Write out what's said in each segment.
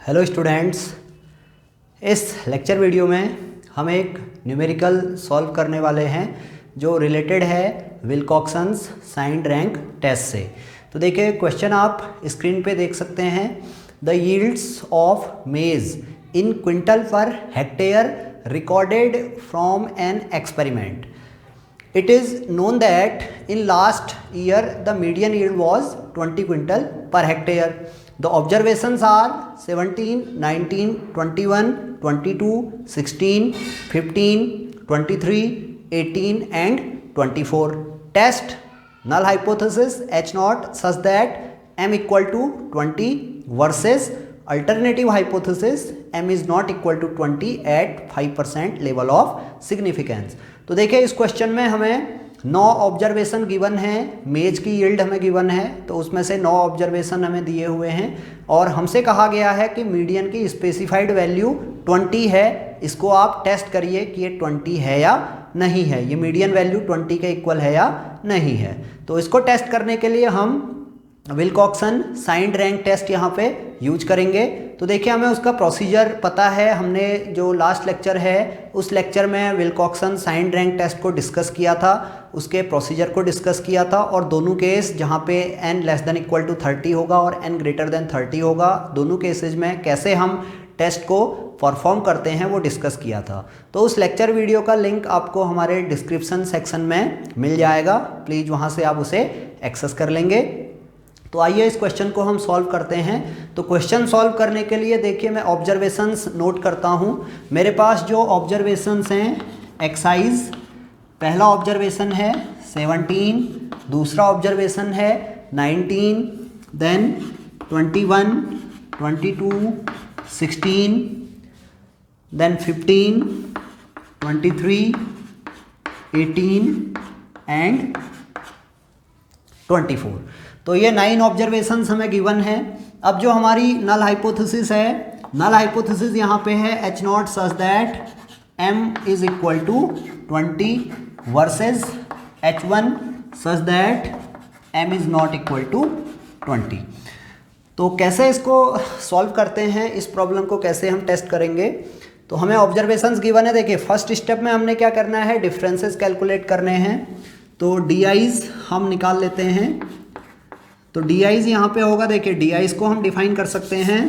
Hello students, इस lecture video में हम एक न्यूमेरिकल सॉल्व करने वाले हैं जो रिलेटेड है विल्कॉक्सन्स साइंड रैंक टेस्ट से। तो देखिए क्वेश्चन आप स्क्रीन पे देख सकते हैं। The yields of maize in quintal per hectare recorded from an experiment. It is known that in last year the median yield was 20 quintal per hectare. The observations are 17, 19, 21, 22, 16, 15, 23, 18 and 24. Test null hypothesis H naught such that m equal to 20 versus alternative hypothesis m is not equal to 20 at 5% level of significance. तो देखिए इस question में हमें 9 observation given है, मेज की yield हमें given है, तो उसमें से 9 ऑब्जर्वेशन हमें दिए हुए हैं और हमसे कहा गया है कि मीडियन की स्पेसिफाइड वैल्यू 20 है। इसको आप टेस्ट करिए कि ये 20 है या नहीं है, ये मीडियन वैल्यू 20 के इक्वल है या नहीं है। तो इसको टेस्ट करने के लिए हम विल्कॉक्सन साइंड रैंक टेस्ट यहाँ पे यूज करेंगे। तो देखिए हमें उसका प्रोसीजर पता है, हमने जो लास्ट लेक्चर है उस लेक्चर में विल्कॉक्सन साइंड रैंक टेस्ट को डिस्कस किया था, उसके प्रोसीजर को डिस्कस किया था और दोनों केस जहाँ पे n less than equal to 30 होगा और n ग्रेटर देन 30 होगा, दोनों केसेज में कैसे हम टेस्ट को परफॉर्म करते हैं वो डिस्कस किया था। तो उस लेक्चर वीडियो का लिंक आपको हमारे डिस्क्रिप्शन सेक्शन में मिल जाएगा, प्लीज़ वहाँ से आप उसे एक्सेस कर लेंगे। तो आइए इस क्वेश्चन को हम सॉल्व करते हैं। तो क्वेश्चन सॉल्व करने के लिए देखिए मैं ऑब्जर्वेशंस नोट करता हूँ। मेरे पास जो ऑब्जर्वेशंस हैं, एक्सरसाइज पहला ऑब्जर्वेशन है 17, दूसरा ऑब्जर्वेशन है 19, देन 21, 22, 16, देन 15, 23, 18 एंड 24। तो ये 9 ऑब्जर्वेशंस हमें गिवन है। अब जो हमारी नल हाइपोथेसिस है, नल हाइपोथेसिस यहाँ पे है H not such that m is equal to 20 versus H1 such that m is not equal to 20। तो कैसे इसको सॉल्व करते हैं, इस प्रॉब्लम को कैसे हम टेस्ट करेंगे। तो हमें ऑब्जर्वेशंस गिवन है। देखिए फर्स्ट स्टेप में हमने क्या करना है, डिफरेंसेस कैलकुलेट करने हैं। तो DIs हम निकाल लेते हैं। तो DIs यहाँ पे होगा, देखिए DIs को हम डिफाइन कर सकते हैं,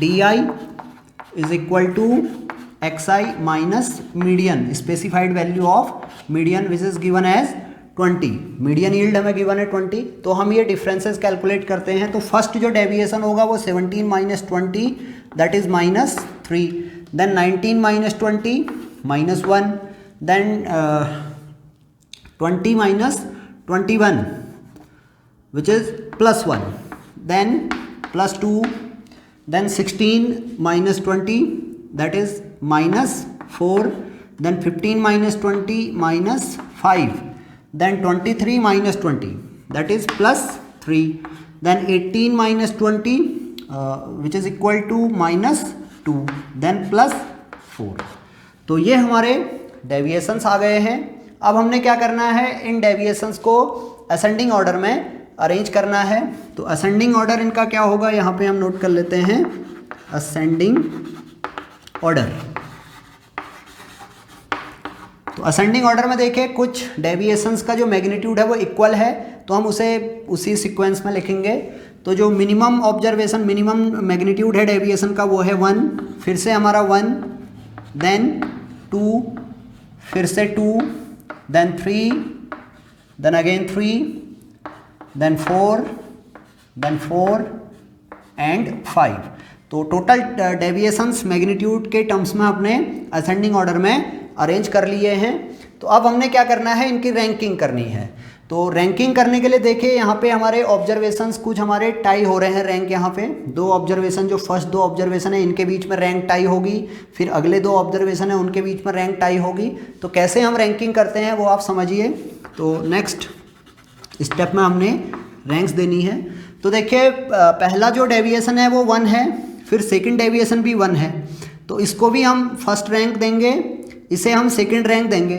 DI is equal to XI minus median, specified value of median which is given as 20। Median yield हमें गिवन है 20। तो हम ये डिफरेंसेस कैलकुलेट करते हैं। तो फर्स्ट जो डेविएशन होगा वो 17 minus 20 that is minus 3, then 19 minus 20 minus 1, then 20 minus 21 which is plus 1, then plus 2, then 16 minus 20 that is minus 4, then 15 minus 20 minus 5, then 23 minus 20 that is plus 3, then 18 minus 20 which is equal to minus 2, then plus 4। तो ये हमारे deviations आ गए हैं। अब हमने क्या करना है, इन डेविएशंस को असेंडिंग ऑर्डर में अरेंज करना है। तो असेंडिंग ऑर्डर इनका क्या होगा, यहाँ पे हम नोट कर लेते हैं असेंडिंग ऑर्डर। तो असेंडिंग ऑर्डर में देखिए कुछ डेविएशंस का जो मैग्नीट्यूड है वो इक्वल है, तो हम उसे उसी सीक्वेंस में लिखेंगे। तो जो मिनिमम ऑब्जर्वेशन, मिनिमम मैग्नीट्यूड है डेविएशन का वो है 1, फिर से हमारा 1, देन 2, फिर से 2, then 3, then again 3, then 4, then 4 and 5। तो टोटल डेविएशंस मैग्नीट्यूड के टर्म्स में अपने असेंडिंग ऑर्डर में अरेंज कर लिए हैं। तो अब हमने क्या करना है, इनकी रैंकिंग करनी है। तो रैंकिंग करने के लिए देखिए यहाँ पे हमारे ऑब्जर्वेशंस कुछ हमारे टाई हो रहे हैं रैंक। यहाँ पे 2 ऑब्जर्वेशन, जो फर्स्ट 2 ऑब्जर्वेशन है इनके बीच में रैंक टाई होगी, फिर अगले 2 ऑब्जर्वेशन है उनके बीच में रैंक टाई होगी। तो कैसे हम रैंकिंग करते हैं वो आप समझिए। तो नेक्स्ट स्टेप में हमने रैंक्स देनी है। तो देखिए पहला जो डेविएशन है वो 1 है, फिर सेकंड डेविएशन भी 1 है, तो इसको भी हम फर्स्ट रैंक देंगे, इसे हम सेकंड रैंक देंगे।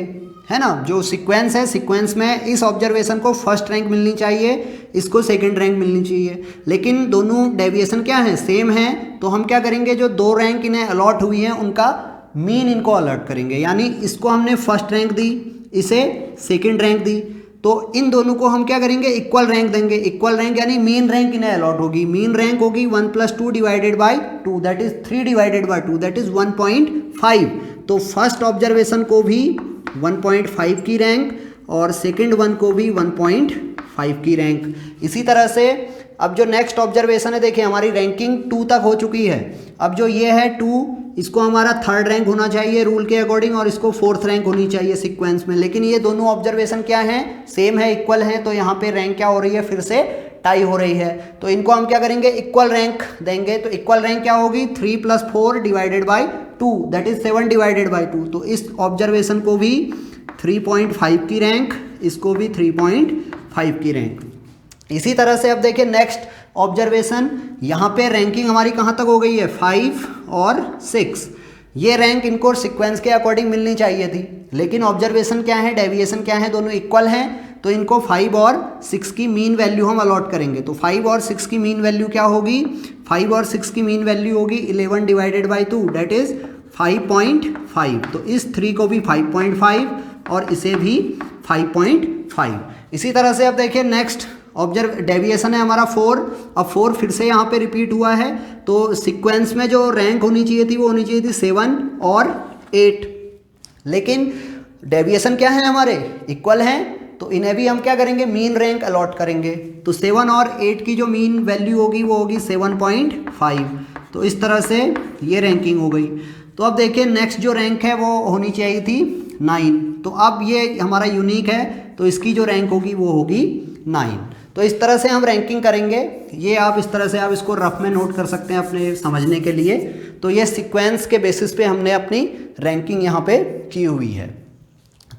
है ना, जो सीक्वेंस है, सीक्वेंस में इस ऑब्जर्वेशन को फर्स्ट रैंक मिलनी चाहिए, इसको सेकंड रैंक मिलनी चाहिए, लेकिन दोनों डेविएशन क्या है, सेम है। तो हम क्या करेंगे, जो 2 रैंक इन्हें अलॉट हुई है उनका मीन इनको अलॉट करेंगे, यानी इसको हमने फर्स्ट रैंक दी, इसे सेकंड रैंक दी, तो इन दोनों को हम क्या करेंगे, इक्वल रैंक देंगे। इक्वल रैंक यानी मीन रैंक इन्हें अलॉट होगी। मीन रैंक होगी 1 + 2 divided by 2, that is 3 divided by 2, that is 1.5। तो फर्स्ट ऑब्जर्वेशन को भी 1.5 की रैंक और सेकंड वन को भी 1.5 की रैंक। इसी तरह से अब जो नेक्स्ट ऑब्जर्वेशन है, देखिए हमारी रैंकिंग 2 तक हो चुकी है। अब जो ये है 2, इसको हमारा थर्ड रैंक होना चाहिए रूल के अकॉर्डिंग, और इसको फोर्थ रैंक होनी चाहिए सीक्वेंस में। लेकिन ये दोनों ऑब्जर्वेशन क्या हैं, सेम है, इक्वल है, तो यहाँ पे रैंक क्या हो रही है, फिर से टाई हो रही है। तो इनको हम क्या करेंगे, इक्वल रैंक देंगे। तो इक्वल रैंक क्या होगी, 3 + 4 divided by 2, that is 7 divided by 2। तो इस ऑब्जर्वेशन को भी 3.5 की रैंक, इसको भी 3.5 की रैंक। इसी तरह से अब देखिए नेक्स्ट ऑब्जर्वेशन, यहाँ पे रैंकिंग हमारी कहाँ तक हो गई है, 5 और 6। ये रैंक इनको सीक्वेंस के अकॉर्डिंग मिलनी चाहिए थी, लेकिन ऑब्जर्वेशन क्या है, डेविएशन क्या है, दोनों इक्वल हैं। तो इनको 5 और 6 की मीन वैल्यू हम अलॉट करेंगे। तो 5 और 6 की मीन वैल्यू क्या होगी, 5 और 6 की मीन वैल्यू होगी 11 डिवाइडेड बाई 2, डेट इज 5.5। तो इस 3 को भी 5.5 और इसे भी 5.5। इसी तरह से अब देखिए नेक्स्ट डेविएशन है हमारा 4। अब 4 फिर से यहाँ पे रिपीट हुआ है, तो सीक्वेंस में जो रैंक होनी चाहिए थी वो होनी चाहिए थी 7 और 8, लेकिन डेविएशन क्या है हमारे, इक्वल हैं। तो इन्हें भी हम क्या करेंगे, मीन रैंक अलॉट करेंगे। तो 7 और 8 की जो मीन वैल्यू होगी वो होगी 7.5। तो इस तरह से ये रैंकिंग हो गई। तो अब देखिए नेक्स्ट जो रैंक है वो होनी चाहिए थी 9। तो अब ये हमारा यूनिक है, तो इसकी जो रैंक होगी वो होगी 9। तो इस तरह से हम रैंकिंग करेंगे। ये आप इस तरह से आप इसको रफ में नोट कर सकते हैं अपने समझने के लिए। तो ये सीक्वेंस के बेसिस पे हमने अपनी रैंकिंग यहाँ पे की हुई है।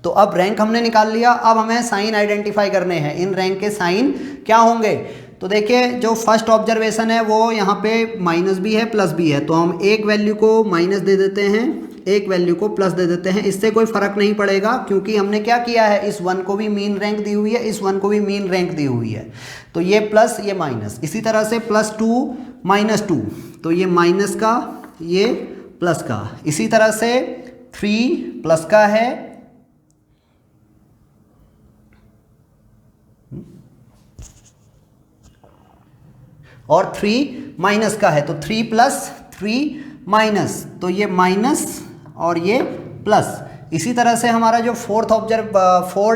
तो अब रैंक हमने निकाल लिया, अब हमें साइन आइडेंटिफाई करने हैं। इन रैंक के साइन क्या होंगे, तो देखिए जो फर्स्ट ऑब्जर्वेशन है वो यहाँ पे माइनस भी है प्लस भी है, तो हम एक वैल्यू को माइनस दे देते हैं, एक वैल्यू को प्लस दे देते हैं। इससे कोई फर्क नहीं पड़ेगा, क्योंकि हमने क्या किया है, इस 1 को भी मीन रैंक दी हुई है, इस 1 को भी मीन रैंक दी हुई है। तो ये प्लस ये माइनस, इसी तरह से +2 -2, तो ये माइनस का ये प्लस का, इसी तरह से 3 प्लस का है और 3 माइनस का है। तो 3 + 3 माइनस, तो ये माइनस और ये प्लस। इसी तरह से हमारा जो फोर्थ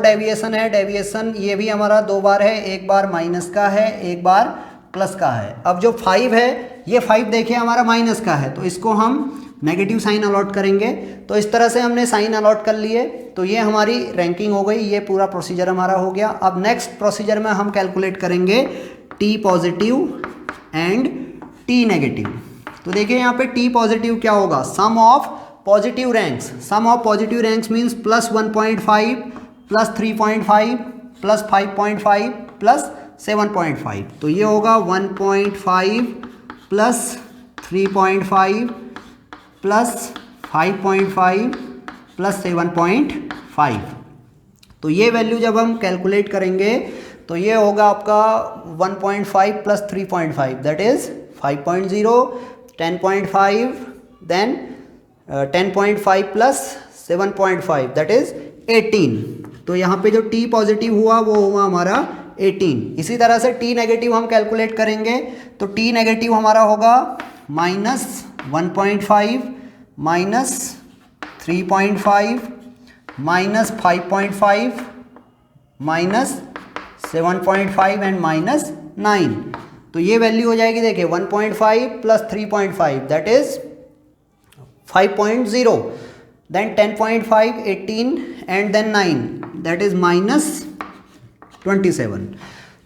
डेविएशन है, डेविएशन ये भी हमारा 2 बार है, एक बार माइनस का है, एक बार प्लस का है। अब जो 5 है, ये 5 देखिए हमारा माइनस का है, तो इसको हम नेगेटिव साइन अलॉट करेंगे। तो इस तरह से हमने साइन अलॉट कर लिए, तो ये हमारी रैंकिंग हो गई। ये पूरा प्रोसीजर हमारा हो गया। अब नेक्स्ट प्रोसीजर में हम कैलकुलेट करेंगे T positive and T negative. तो देखिए यहाँ पे T पॉजिटिव क्या होगा, sum of positive ranks. Sum of positive ranks means +1.5 +3.5 +5.5 +7.5। तो ये होगा 1.5 +3.5 +5.5 +7.5। तो ये वैल्यू जब हम कैलकुलेट करेंगे तो ये होगा आपका 1.5 + 3.5, that is 5.0, 10.5, then 10.5 + 7.5, that is 18। तो यहाँ पे जो T पॉजिटिव हुआ वो हुआ हमारा 18। इसी तरह से T नेगेटिव हम कैलकुलेट करेंगे, तो T नेगेटिव हमारा होगा -1.5 -3.5 -5.5 -7.5 एंड -9। तो ये वैल्यू हो जाएगी, देखिए 1.5 + 3.5 that is 5.0, then 10.5, 18 and then 9 that is -27।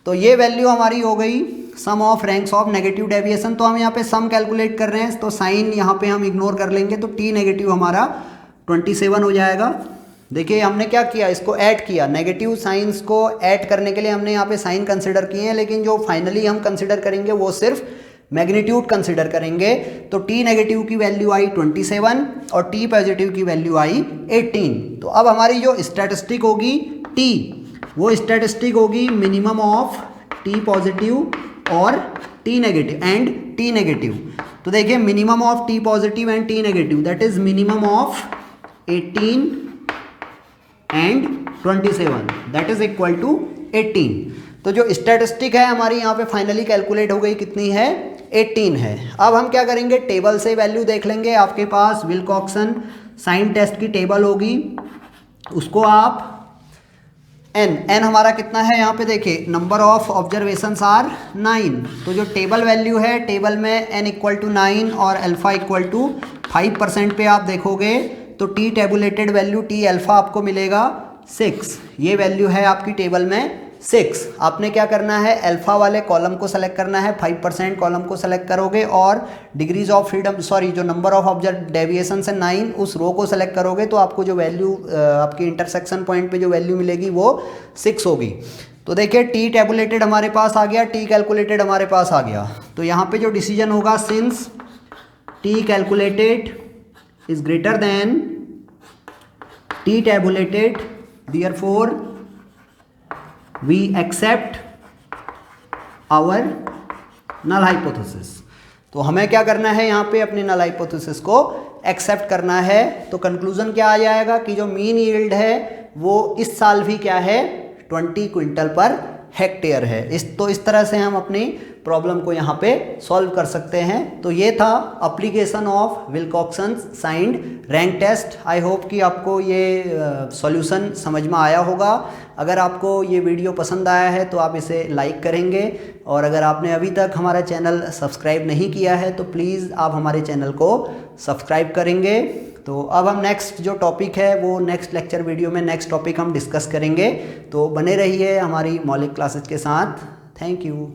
तो ये वैल्यू हमारी हो गई sum of ranks of negative deviation. तो हम यहाँ पे सम कैलकुलेट कर रहे हैं, तो साइन यहाँ पे हम इग्नोर कर लेंगे, तो T नेगेटिव हमारा 27 हो जाएगा। देखिए हमने क्या किया, इसको ऐड किया, नेगेटिव साइंस को ऐड करने के लिए हमने यहाँ पे साइन कंसिडर किए हैं, लेकिन जो फाइनली हम कंसिडर करेंगे वो सिर्फ मैग्नीट्यूड कंसिडर करेंगे तो T नेगेटिव की वैल्यू आई 27 और T पॉजिटिव की वैल्यू आई 18। तो अब हमारी जो स्टैटिस्टिक होगी T, वो स्टैटिस्टिक होगी मिनिमम ऑफ T पॉजिटिव और T negative and T negative. तो देखिए minimum of T positive and T negative that is minimum of 18 and 27 that is equal to 18। तो जो स्टैटिस्टिक है हमारी यहाँ पे फाइनली कैलकुलेट हो गई, कितनी है 18 है। अब हम क्या करेंगे, टेबल से वैल्यू देख लेंगे। आपके पास विल्कॉक्सन साइन टेस्ट की टेबल होगी, उसको आप n हमारा कितना है यहाँ पे देखिए, नंबर ऑफ ऑब्जर्वेशंस आर 9। तो जो टेबल वैल्यू है, टेबल में n इक्वल टू 9 और अल्फा इक्वल टू 5% पे आप देखोगे तो T tabulated value T alpha आपको मिलेगा 6। ये वैल्यू है आपकी टेबल में 6। आपने क्या करना है, अल्फा वाले कॉलम को सेलेक्ट करना है, 5% कॉलम को सेलेक्ट करोगे और डिग्रीज ऑफ फ्रीडम जो नंबर ऑफ ऑब्जर्व डेविएशन है 9, उस रो को सेलेक्ट करोगे तो आपको जो वैल्यू आपकी इंटरसेक्शन पॉइंट पे जो वैल्यू मिलेगी वो 6 होगी। तो देखिए टी टेबुलेटेड हमारे पास आ गया, टी कैलकुलेटेड हमारे पास आ गया। तो यहाँ पे जो डिसीजन होगा, since T calculated is greater than T tabulated, therefore we accept our null hypothesis। तो हमें क्या करना है, यहाँ पे अपनी null hypothesis को एक्सेप्ट करना है। तो कंक्लूजन क्या आ जाएगा कि जो मीन यील्ड है वो इस साल भी क्या है 20 क्विंटल पर हेक्टेयर है। इस तरह से हम अपनी प्रॉब्लम को यहाँ पे सॉल्व कर सकते हैं। तो ये था application of Wilcoxon signed rank test. I hope कि आपको ये सॉल्यूशन समझ में आया होगा। अगर आपको ये वीडियो पसंद आया है तो आप इसे लाइक करेंगे, और अगर आपने अभी तक हमारा चैनल सब्सक्राइब नहीं किया है तो प्लीज़ आप हमारे चैनल को सब्सक्राइब करेंगे। तो अब हम नेक्स्ट जो टॉपिक है वो नेक्स्ट लेक्चर वीडियो में नेक्स्ट टॉपिक हम डिस्कस करेंगे। तो बने रहिए हमारी मौलिक क्लासेस के साथ। Thank you.